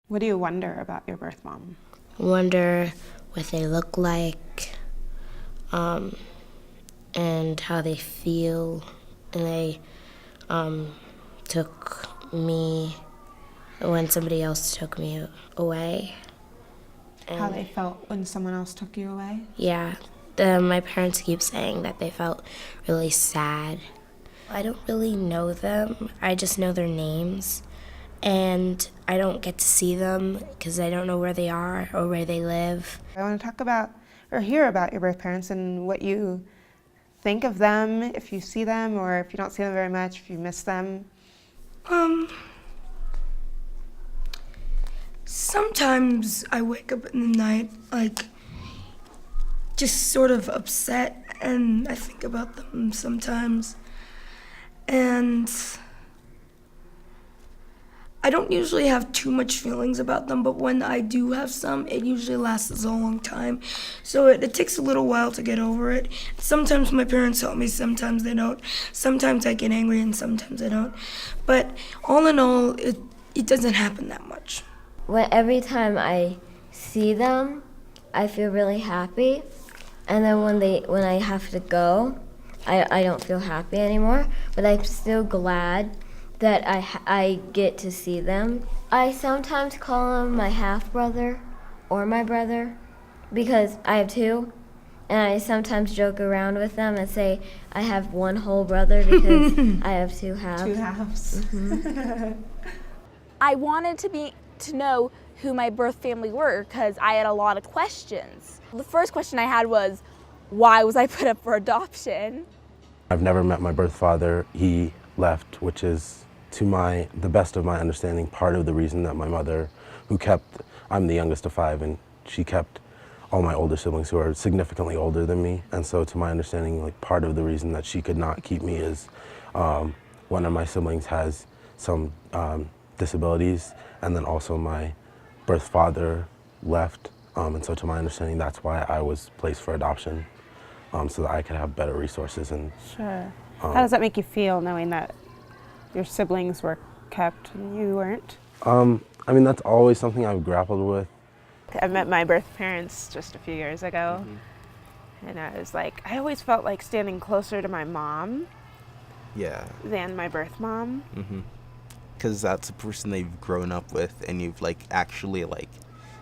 What do you wonder about your birth mom? Wonder what they look like, and how they feel. And they took me when somebody else took me away. And How they felt when someone else took you away? yeah, my parents keep saying that they felt really sad. I don't really know them. I just know their names. And I don't get to see them because I don't know where they are or where they live. I want to talk about or hear about your birth parents and what you think of them, if you see them or if you don't see them very much, if you miss them. Sometimes I wake up in the night, just sort of upset, and I think about them sometimes. And I don't usually have too much feelings about them, but when I do have some, it usually lasts a long time. So it takes a little while to get over it. Sometimes my parents help me, sometimes they don't. Sometimes I get angry and sometimes I don't. But all in all, it doesn't happen that much. Every time I see them, I feel really happy. And then when I have to go, I don't feel happy anymore. But I'm still glad that I get to see them. I sometimes call him my half-brother or my brother because I have two. And I sometimes joke around with them and say I have one whole brother because I have two halves. Two halves. Mm-hmm. I wanted to know who my birth family were because I had a lot of questions. The first question I had was, why was I put up for adoption? I've never met my birth father. He left, which is, to the best of my understanding, part of the reason that my mother, I'm the youngest of five, and she kept all my older siblings who are significantly older than me. And so to my understanding, part of the reason that she could not keep me is one of my siblings has some disabilities, and then also my birth father left. And so to my understanding, that's why I was placed for adoption, so that I could have better resources. And Sure. How does that make you feel knowing that your siblings were kept and you weren't? I mean, that's always something I've grappled with. I met my birth parents just a few years ago, and I always felt like standing closer to my mom than my birth mom. Because that's a person they've grown up with, and you've actually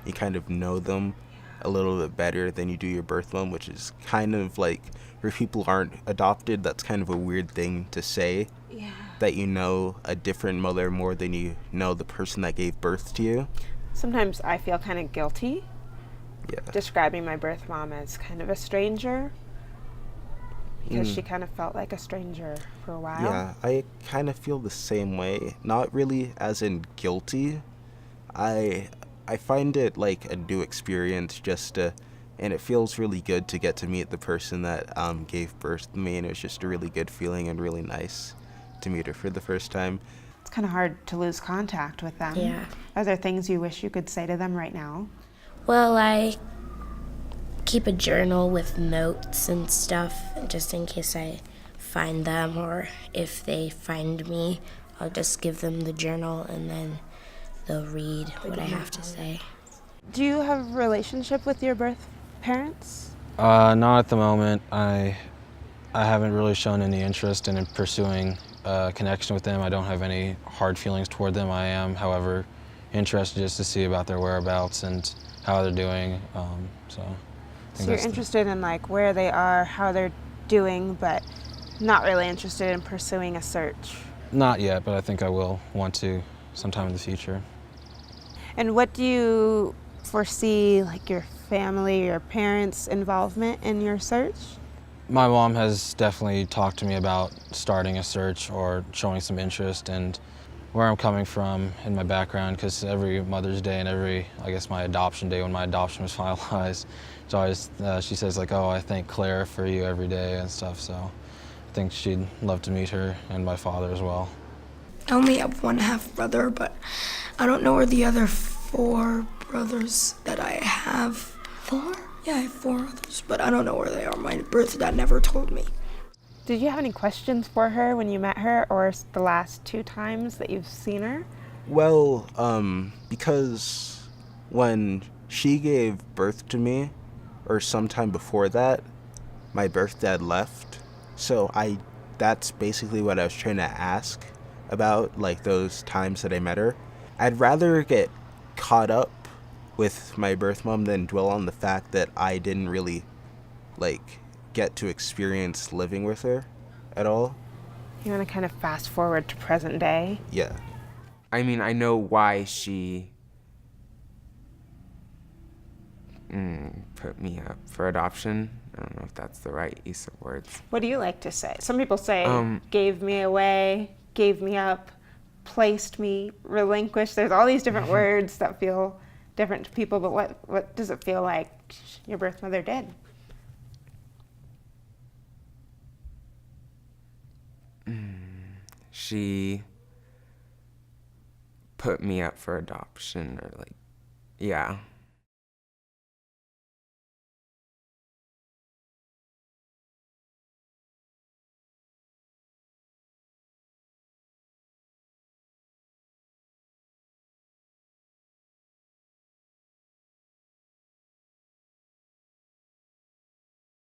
you kind of know them a little bit better than you do your birth mom, which is kind of for people who aren't adopted, that's kind of a weird thing to say. Yeah. That you know a different mother more than you know the person that gave birth to you. Sometimes I feel kind of guilty describing my birth mom as kind of a stranger because she kind of felt like a stranger for a while. Yeah, I kind of feel the same way. Not really as in guilty. I find it like a new experience and it feels really good to get to meet the person that gave birth to me, and it was just a really good feeling and really nice to meet her for the first time. It's kind of hard to lose contact with them. Yeah. Are there things you wish you could say to them right now? Well, I keep a journal with notes and stuff, just in case I find them, or if they find me, I'll just give them the journal and then they'll read what I have to say. Do you have a relationship with your birth parents? Not at the moment. I haven't really shown any interest in pursuing a connection with them. I don't have any hard feelings toward them. I am, however, interested just to see about their whereabouts and how they're doing. So you're interested in where they are, how they're doing, but not really interested in pursuing a search? Not yet, but I think I will want to sometime in the future. And what do you foresee, your family, your parents' involvement in your search? My mom has definitely talked to me about starting a search or showing some interest, and where I'm coming from in my background, because every Mother's Day and my adoption day when my adoption was finalized, it's always, she says oh, I thank Claire for you every day and stuff, so I think she'd love to meet her and my father as well. I only have one half-brother, but I don't know where the other 4 brothers that I have. 4? Yeah, I have 4 others, but I don't know where they are. My birth dad never told me. Did you have any questions for her when you met her or the last 2 times that you've seen her? Well, because when she gave birth to me, or sometime before that, my birth dad left. So that's basically what I was trying to ask about, like those times that I met her. I'd rather get caught up with my birth mom than dwell on the fact that I didn't really, like, get to experience living with her at all. You want to kind of fast forward to present day? Yeah. I mean, I know why she put me up for adoption. I don't know if that's the right use of words. What do you like to say? Some people say gave me away, gave me up, placed me, relinquished. There's all these different words that feel different to people, but what does it feel like your birth mother did? She put me up for adoption, or like, yeah.